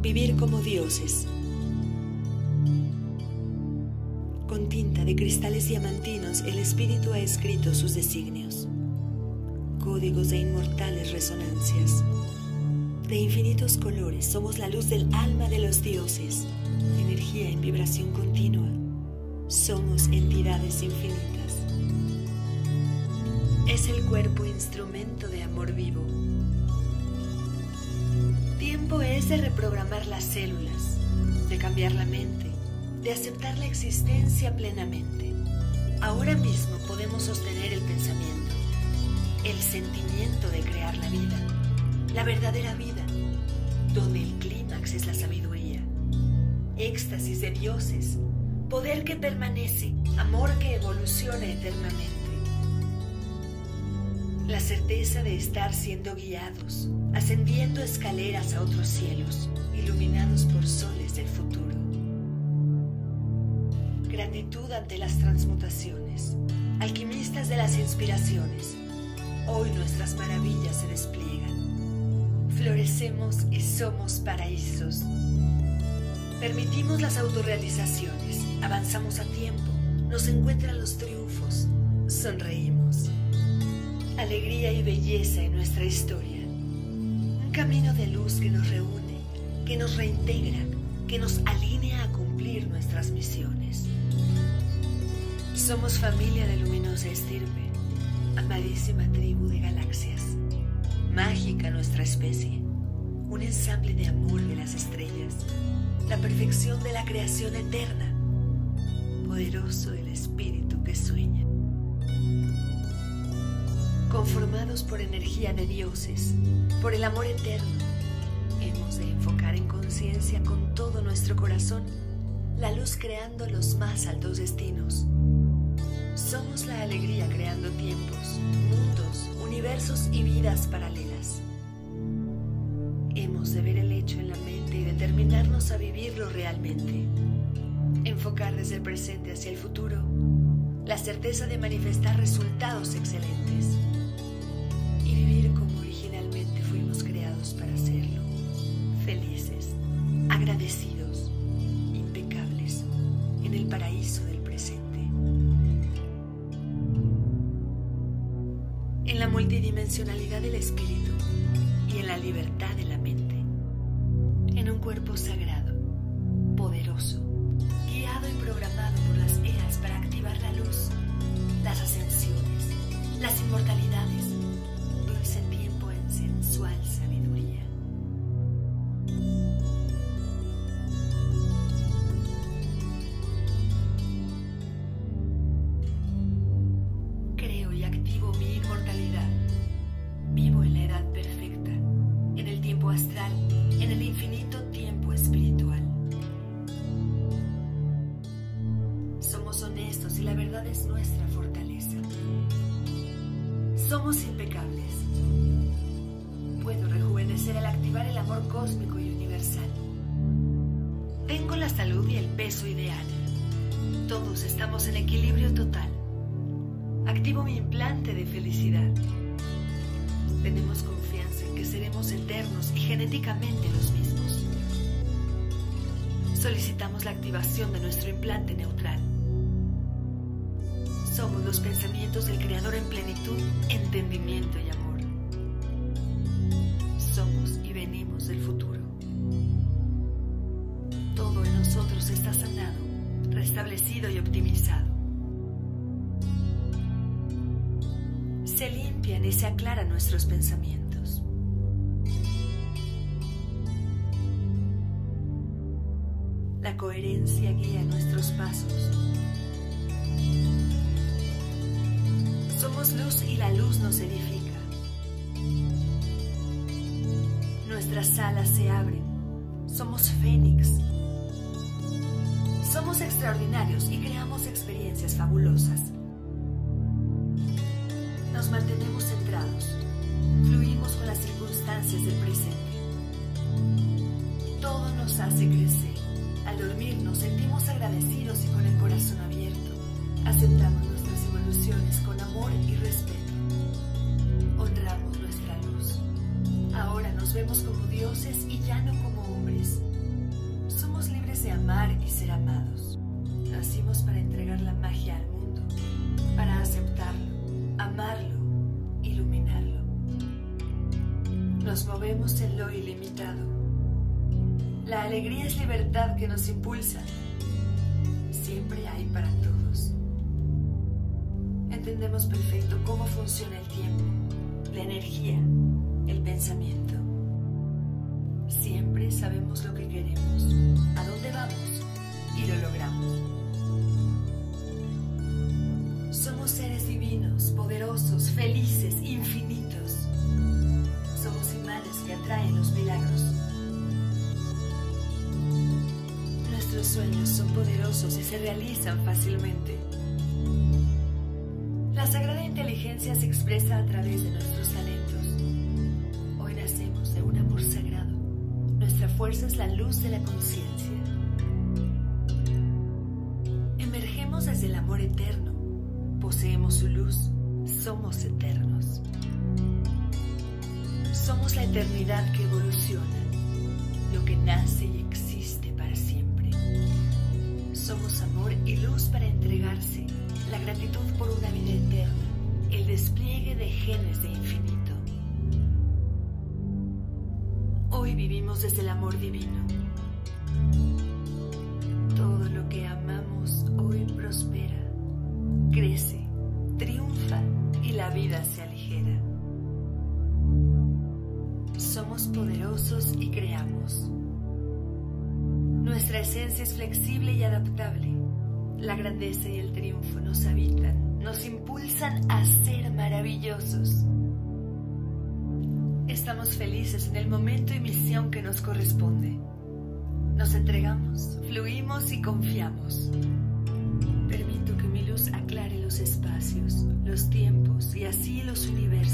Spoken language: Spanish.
Vivir como dioses. Con tinta de cristales diamantinos, el espíritu ha escrito sus designios, códigos de inmortales resonancias. De infinitos colores, somos la luz del alma de los dioses, energía en vibración continua. Somos entidades infinitas. Es el cuerpo instrumento de amor vivo. Tiempo es de reprogramar las células, de cambiar la mente, de aceptar la existencia plenamente. Ahora mismo podemos sostener el pensamiento, el sentimiento de crear la vida, la verdadera vida, donde el clímax es la sabiduría, éxtasis de dioses, poder que permanece, amor que evoluciona eternamente. La certeza de estar siendo guiados, ascendiendo escaleras a otros cielos, iluminados por soles del futuro. Gratitud ante las transmutaciones, alquimistas de las inspiraciones. Hoy nuestras maravillas se despliegan. Florecemos y somos paraísos. Permitimos las autorrealizaciones, avanzamos a tiempo, nos encuentran los triunfos, sonreímos. Alegría y belleza en nuestra historia. Un camino de luz que nos reúne, que nos reintegra, que nos alinea a cumplir nuestras misiones. Somos familia de luminosa estirpe, amadísima tribu de galaxias. Mágica nuestra especie, un ensamble de amor de las estrellas, la perfección de la creación eterna, poderoso el espíritu que sueña. Conformados por energía de dioses, por el amor eterno, hemos de enfocar en conciencia con todo nuestro corazón la luz creando los más altos destinos. Somos la alegría creando tiempos, mundos, universos y vidas paralelas. Hemos de ver el hecho en la mente y determinarnos a vivirlo realmente. Enfocar desde el presente hacia el futuro, la certeza de manifestar resultados excelentes. Y vivir como originalmente fuimos creados para hacerlo. Felices, agradecidos, impecables, en el paraíso del presente. En la multidimensionalidad del espíritu y en la libertad de la mente. En un cuerpo sagrado, poderoso, guiado y programado por las eras para activar la luz, las ascensiones, las inmortalidades, dulce tiempo en sensual sabiduría. Creo y activo mi inmortalidad. Vivo en la edad perfecta, en el tiempo astral, en el infinito tiempo espiritual. Somos honestos y la verdad es nuestra fortaleza. Somos impecables. Puedo rejuvenecer al activar el amor cósmico y universal. Tengo la salud y el peso ideal. Todos estamos en equilibrio total. Activo mi implante de felicidad. Tenemos confianza en que seremos eternos y genéticamente los mismos. Solicitamos la activación de nuestro implante neutral. Somos los pensamientos del Creador en plenitud, entendimiento y amor. Somos y venimos del futuro. Todo en nosotros está sanado, restablecido y optimizado. Se limpian y se aclaran nuestros pensamientos. La coherencia guía nuestros pasos. Somos luz y la luz nos edifica. Nuestras alas se abren. Somos fénix. Somos extraordinarios y creamos experiencias fabulosas. Nos mantenemos centrados. Fluimos con las circunstancias del presente. Todo nos hace crecer. Al dormir nos sentimos agradecidos y con el corazón abierto. Aceptamos nuestras evoluciones con amor y respeto. Honramos nuestra luz. Ahora nos vemos como dioses y ya no como hombres. de amar y ser amados. Nacimos para entregar la magia al mundo, para aceptarlo, amarlo, iluminarlo. Nos movemos en lo ilimitado. La alegría es libertad que nos impulsa. Siempre hay para todos. Entendemos perfecto cómo funciona el tiempo, la energía, el pensamiento. Siempre sabemos lo que queremos, a dónde vamos y lo logramos. Somos seres divinos, poderosos, felices, infinitos. Somos imanes que atraen los milagros. Nuestros sueños son poderosos y se realizan fácilmente. La sagrada inteligencia se expresa a través de nuestros talentos. Hoy nacemos de un amor sagrado. Nuestra fuerza es la luz de la conciencia. Emergemos desde el amor eterno. Poseemos su luz. Somos eternos. Somos la eternidad que evoluciona, lo que nace y existe para siempre. Somos amor y luz para entregarse, la gratitud por una vida eterna, el despliegue de genes de infinito. Hoy vivimos desde el amor divino. Todo lo que amamos hoy prospera, crece, triunfa y la vida se aligera. Somos poderosos y creamos. Nuestra esencia es flexible y adaptable. La grandeza y el triunfo nos habitan, nos impulsan a ser maravillosos. Estamos felices en el momento y misión que nos corresponde. Nos entregamos, fluimos y confiamos. Permito que mi luz aclare los espacios, los tiempos y así los universos.